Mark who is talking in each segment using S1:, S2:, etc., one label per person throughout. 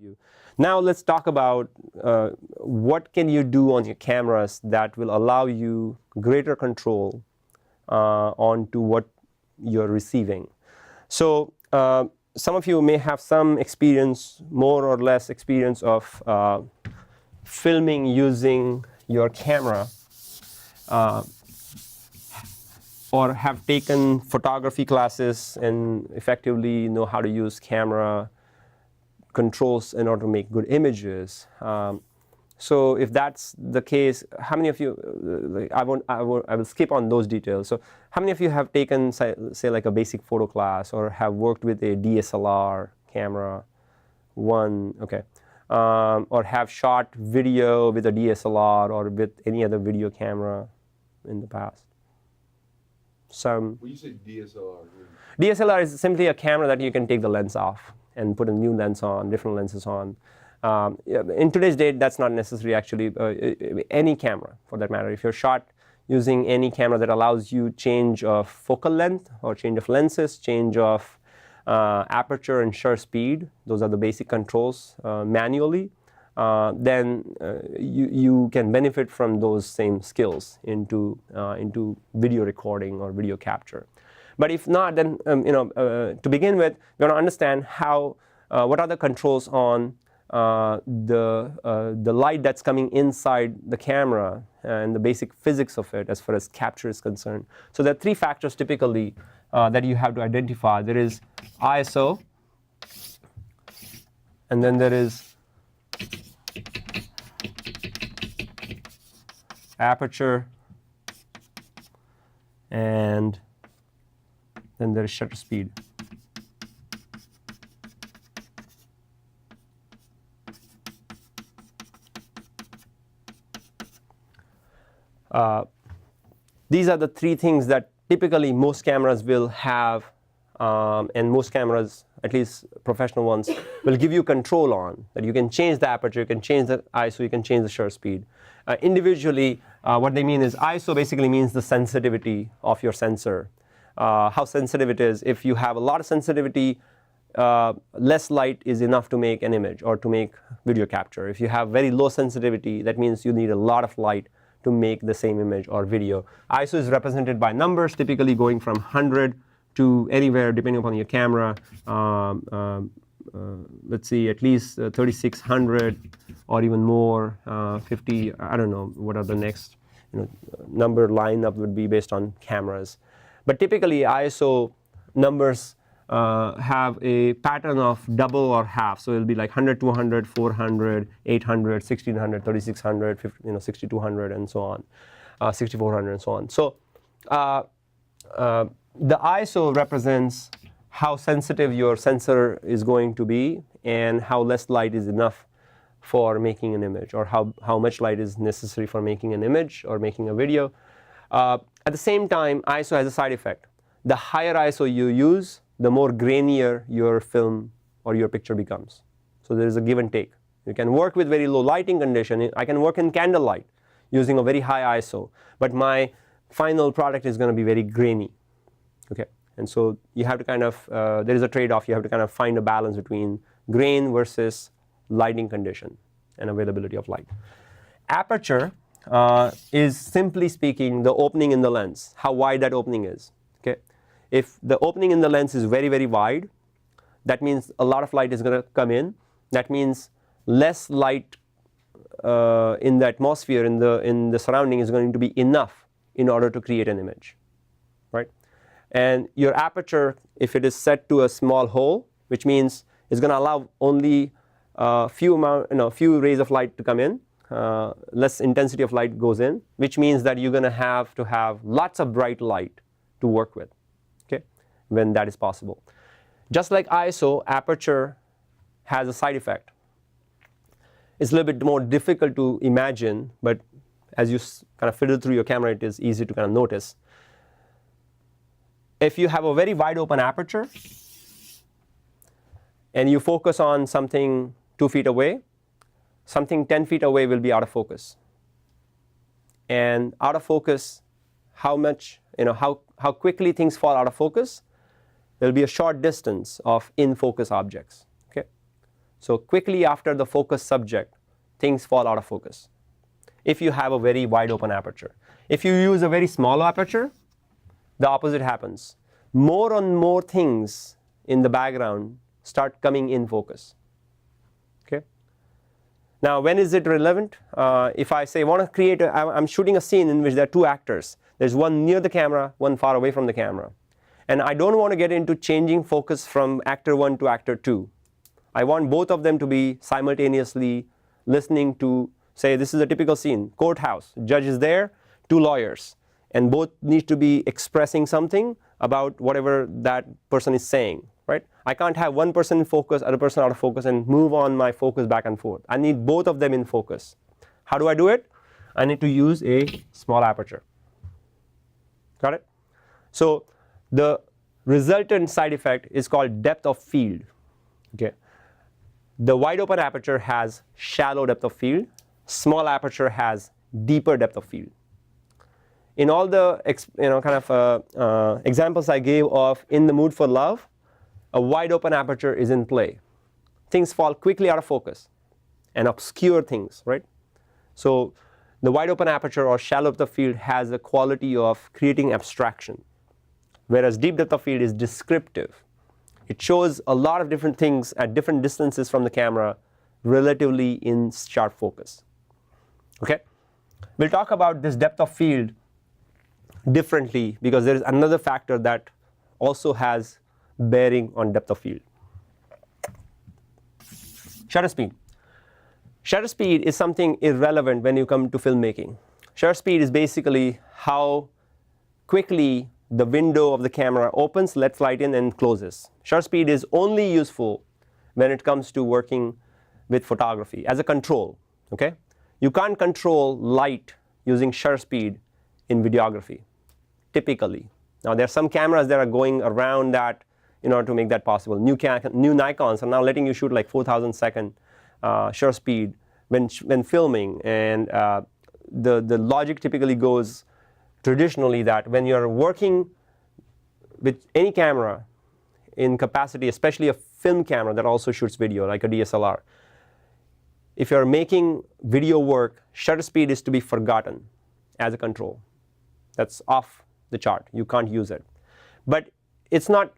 S1: you. Now let's talk about what can you do on your cameras that will allow you greater control onto what you're receiving. So some of you may have some experience, more or less experience of filming using your camera, or have taken photography classes and effectively know how to use camera controls in order to make good images. So if that's the case, how many of you, I will skip on those details. So how many of you have taken, say like a basic photo class, or have worked with a DSLR camera? One, okay. Or have shot video with a DSLR or with any other video camera in the past? Some.
S2: When you say DSLR,
S1: DSLR is simply a camera that you can take the lens off and put a new lens on, different lenses on. In today's date, that's not necessary actually. Any camera, for that matter. If you're shot using any camera that allows you change of focal length or change of lenses, change of aperture and shutter speed, those are the basic controls manually, then you can benefit from those same skills into video recording or video capture. But if not, then to begin with, we want to understand how what are the controls on the light that's coming inside the camera and the basic physics of it as far as capture is concerned. So there are three factors typically that you have to identify. There is ISO, and then there is aperture, and then there is shutter speed. These are the three things that typically most cameras will have, and most cameras, at least professional ones, will give you control on. That you can change the aperture, you can change the ISO, you can change the shutter speed. Individually, what they mean is ISO basically means the sensitivity of your sensor. How sensitive it is. If you have a lot of sensitivity, less light is enough to make an image or to make video capture. If you have very low sensitivity, that means you need a lot of light to make the same image or video. ISO is represented by numbers, typically going from 100 to anywhere depending upon your camera. Let's see, at least 3600 or even more, 50. I don't know what are the next number lineup would be based on cameras. But typically ISO numbers have a pattern of double or half. So it'll be like 100, 200, 400, 800, 1600, 3600, 6200, and so on, 6400, and so on. So the ISO represents how sensitive your sensor is going to be and how less light is enough for making an image, or how much light is necessary for making an image or making a video. At the same time, ISO has a side effect. The higher ISO you use, the more grainier your film or your picture becomes. So there is a give and take. You can work with very low lighting condition. I can work in candlelight using a very high ISO, but my final product is going to be very grainy. Okay, and so you have to kind of there is a trade-off. You have to kind of find a balance between grain versus lighting condition and availability of light. Aperture is simply speaking the opening in the lens, how wide that opening is. Okay, if the opening in the lens is very, very wide, that means a lot of light is going to come in. That means less light in the atmosphere, in the surrounding, is going to be enough in order to create an image, right? And your aperture, if it is set to a small hole, which means it's going to allow only few rays of light to come in, less intensity of light goes in, which means that you're going to have lots of bright light to work with, okay, when that is possible. Just like ISO, aperture has a side effect. It's a little bit more difficult to imagine, but as you kind of fiddle through your camera, it is easy to kind of notice. If you have a very wide open aperture and you focus on something 2 feet away, something 10 feet away will be out of focus. And out of focus, how quickly things fall out of focus, there will be a short distance of in focus objects. Okay, So quickly after the focus subject, things fall out of focus if you have a very wide open aperture. If you use a very small aperture, the opposite happens. More and more things in the background start coming in focus. Okay. Now, when is it relevant? If I say want to create, I'm shooting a scene in which there are two actors. There's one near the camera, one far away from the camera. And I don't want to get into changing focus from actor 1 to actor 2. I want both of them to be simultaneously listening to, say, this is a typical scene, courthouse, judge is there, two lawyers, and both need to be expressing something about whatever that person is saying, right? I can't have one person in focus, other person out of focus, and move on my focus back and forth. I need both of them in focus. How do I do it? I need to use a small aperture. Got it? So the resultant side effect is called depth of field. Okay. The wide open aperture has shallow depth of field. Small aperture has deeper depth of field. In all the examples I gave of In the Mood for Love, a wide open aperture is in play. Things fall quickly out of focus and obscure things, right? So the wide open aperture or shallow depth of field has the quality of creating abstraction, whereas deep depth of field is descriptive. It shows a lot of different things at different distances from the camera relatively in sharp focus. Okay? We'll talk about this depth of field differently because there is another factor that also has bearing on depth of field. Shutter speed. Shutter speed is something irrelevant when you come to filmmaking. Shutter speed is basically how quickly the window of the camera opens, lets light in, and closes. Shutter speed is only useful when it comes to working with photography as a control. Okay? You can't control light using shutter speed in videography, typically. Now, there are some cameras that are going around that in order to make that possible. New Nikons are now letting you shoot like 4,000 second shutter speed when filming, and the logic typically goes traditionally that when you're working with any camera in capacity, especially a film camera that also shoots video like a DSLR, if you're making video work, shutter speed is to be forgotten as a control. That's off the chart. You can't use it. But it's not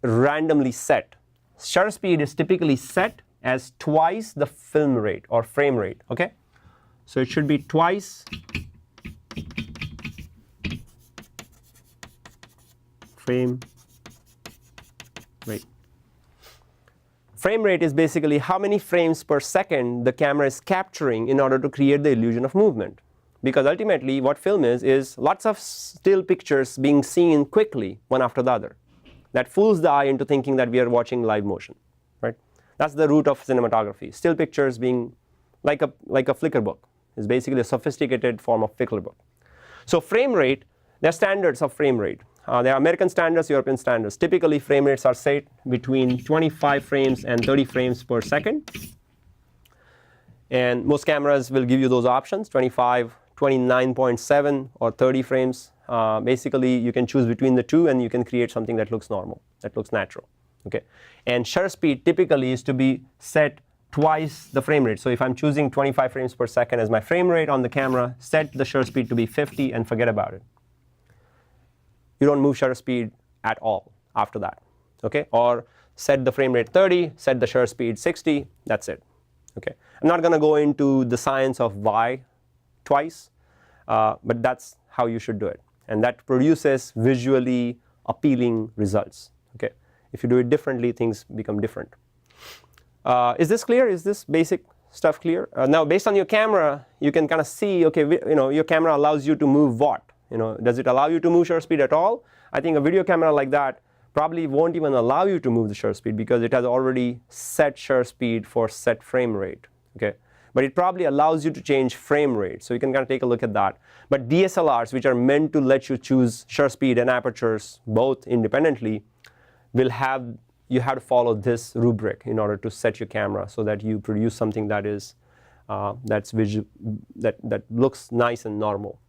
S1: randomly set. Shutter speed is typically set as twice the film rate or frame rate. Okay? So it should be twice frame rate. Frame rate is basically how many frames per second the camera is capturing in order to create the illusion of movement. Because ultimately what film is lots of still pictures being seen quickly one after the other. That fools the eye into thinking that we are watching live motion. Right? That's the root of cinematography. Still pictures being like a flicker book. It's basically a sophisticated form of flicker book. So frame rate, there are standards of frame rate. There are American standards, European standards. Typically, frame rates are set between 25 frames and 30 frames per second. And most cameras will give you those options, 25, 29.7, or 30 frames. Basically, you can choose between the two, and you can create something that looks normal, that looks natural. Okay? And shutter speed typically is to be set twice the frame rate. So if I'm choosing 25 frames per second as my frame rate on the camera, set the shutter speed to be 50 and forget about it. You don't move shutter speed at all after that. Okay? Or set the frame rate 30, set the shutter speed 60, that's it. Okay? I'm not going to go into the science of why twice, but that's how you should do it. And that produces visually appealing results. Okay? If you do it differently, things become different. Is this clear? Is this basic stuff clear? Now, based on your camera, you can kind of see, okay, your camera allows you to move what? Does it allow you to move shutter speed at all? I think a video camera like that probably won't even allow you to move the shutter speed because it has already set shutter speed for set frame rate. Okay? But it probably allows you to change frame rate. So you can kind of take a look at that. But DSLRs, which are meant to let you choose shutter speed and apertures both independently, you have to follow this rubric in order to set your camera so that you produce something that is that looks nice and normal.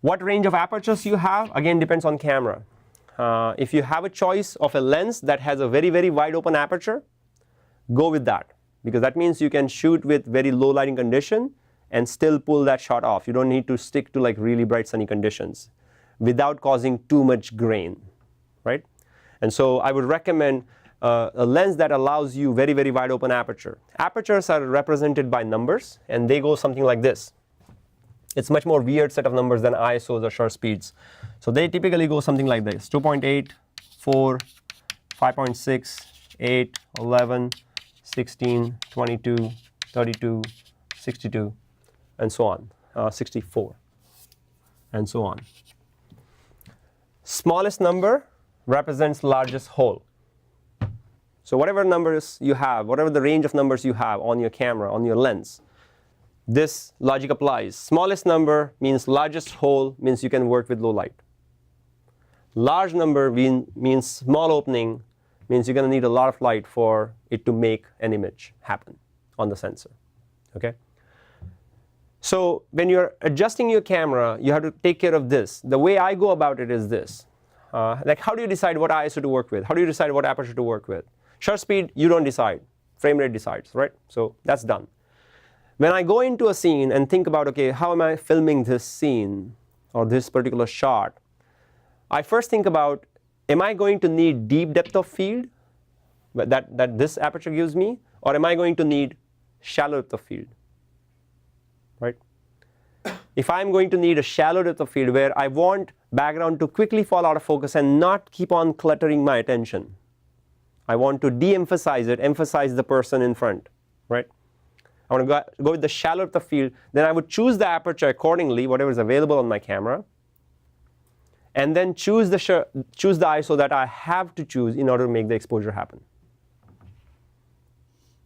S1: What range of apertures you have, again, depends on camera. If you have a choice of a lens that has a very, very wide open aperture, go with that, because that means you can shoot with very low lighting condition and still pull that shot off. You don't need to stick to like really bright sunny conditions without causing too much grain, right? And so I would recommend a lens that allows you very, very wide open aperture. Apertures are represented by numbers, and they go something like this. It's much more weird set of numbers than ISOs or shutter speeds. So they typically go something like this: 2.8, 4, 5.6, 8, 11, 16, 22, 32, 62, and so on, 64, and so on. Smallest number represents largest hole. So whatever numbers you have, whatever the range of numbers you have on your camera, on your lens, this logic applies. Smallest number means largest hole, means you can work with low light. Large number means small opening, means you're going to need a lot of light for it to make an image happen on the sensor. Okay? So when you're adjusting your camera, you have to take care of this. The way I go about it is this. Like, how do you decide what ISO to work with? How do you decide what aperture to work with? Shutter speed, you don't decide. Frame rate decides, right? So that's done. When I go into a scene and think about, OK, how am I filming this scene or this particular shot, I first think about, am I going to need deep depth of field that this aperture gives me, or am I going to need shallow depth of field, right? If I'm going to need a shallow depth of field where I want background to quickly fall out of focus and not keep on cluttering my attention, I want to de-emphasize it, emphasize the person in front, right? I want to go with the shallow depth of field. Then I would choose the aperture accordingly, whatever is available on my camera, and then choose the ISO that I have to choose in order to make the exposure happen.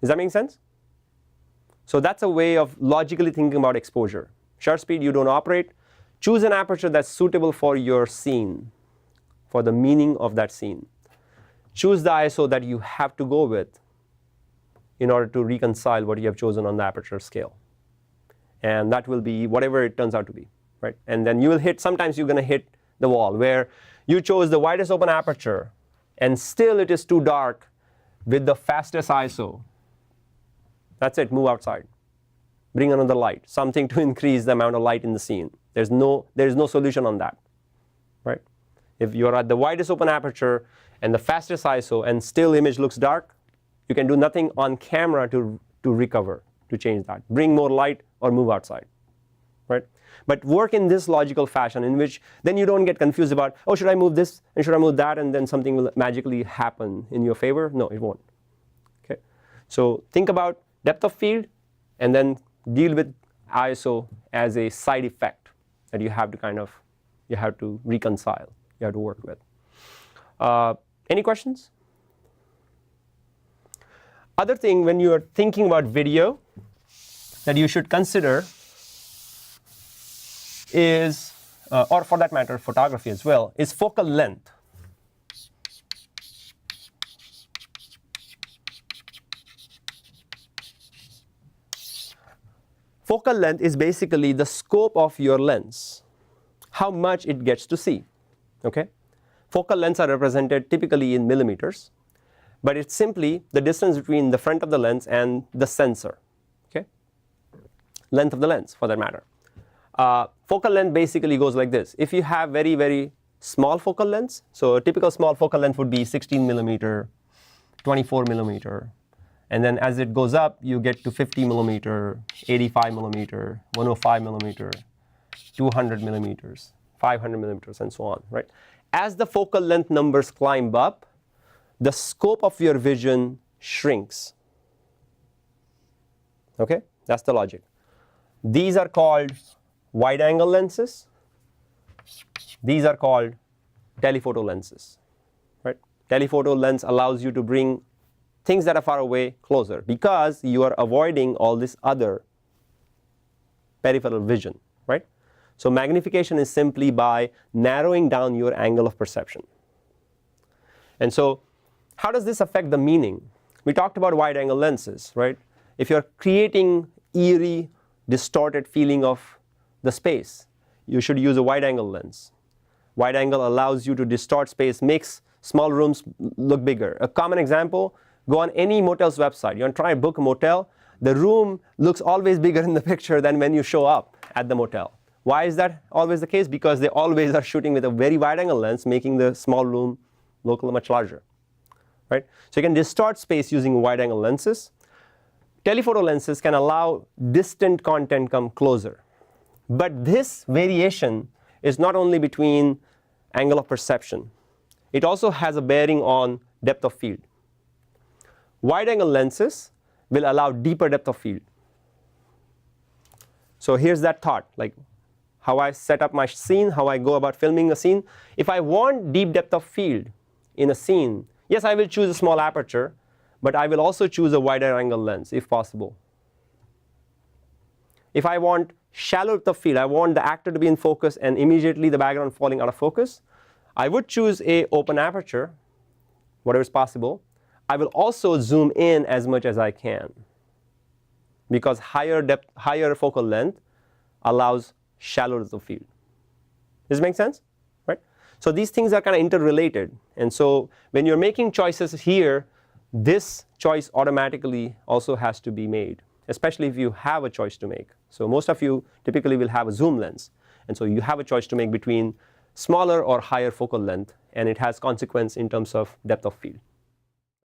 S1: Does that make sense? So that's a way of logically thinking about exposure. Shutter speed, you don't operate. Choose an aperture that's suitable for your scene, for the meaning of that scene. Choose the ISO that you have to go with in order to reconcile what you have chosen on the aperture scale. And that will be whatever it turns out to be, right? And then you will hit, sometimes you're going to hit the wall where you chose the widest open aperture and still it is too dark with the fastest ISO. That's it, move outside. Bring another light, something to increase the amount of light in the scene. There is no solution on that, right? If you're at the widest open aperture and the fastest ISO and still image looks dark, you can do nothing on camera to recover, to change that. Bring more light or move outside, right? But work in this logical fashion in which then you don't get confused about, oh, should I move this and should I move that, and then something will magically happen in your favor? No, it won't. Okay? So think about depth of field and then deal with ISO as a side effect that you have to reconcile, you have to work with. Any questions? Other thing when you are thinking about video that you should consider is, or for that matter, photography as well, is focal length. Focal length is basically the scope of your lens, how much it gets to see. Okay? Focal lengths are represented typically in millimeters, but it's simply the distance between the front of the lens and the sensor. Okay? Length of the lens, for that matter. Focal length basically goes like this. If you have very, very small focal lengths, so a typical small focal length would be 16 millimeter, 24 millimeter. And then as it goes up, you get to 50 millimeter, 85 millimeter, 105 millimeter, 200 millimeters, 500 millimeters, and so on, right? As the focal length numbers climb up, the scope of your vision shrinks. Okay? That's the logic. These are called wide-angle lenses. These are called telephoto lenses, right? Telephoto lens allows you to bring things that are far away closer because you are avoiding all this other peripheral vision, right? So magnification is simply by narrowing down your angle of perception. And so how does this affect the meaning? We talked about wide-angle lenses, right? If you're creating eerie, distorted feeling of the space, you should use a wide-angle lens. Wide-angle allows you to distort space, makes small rooms look bigger. A common example, Go on any motel's website. You want to try and book a motel, the room looks always bigger in the picture than when you show up at the motel. Why is that always the case? Because they always are shooting with a very wide angle lens, making the small room look much larger. Right? So you can distort space using wide angle lenses. Telephoto lenses can allow distant content come closer. But this variation is not only between angle of perception. It also has a bearing on depth of field. Wide angle lenses will allow deeper depth of field. So here's that thought, like how I set up my scene, how I go about filming a scene. If I want deep depth of field in a scene, yes, I will choose a small aperture, but I will also choose a wider angle lens if possible. If I want shallow depth of field, I want the actor to be in focus and immediately the background falling out of focus, I would choose a open aperture, whatever is possible. I will also zoom in as much as I can, because higher depth, higher focal length allows shallow depth of field. Does it make sense? Right? So these things are kind of interrelated. And so when you're making choices here, this choice automatically also has to be made, especially if you have a choice to make. So most of you typically will have a zoom lens. And so you have a choice to make between smaller or higher focal length, and it has consequence in terms of depth of field.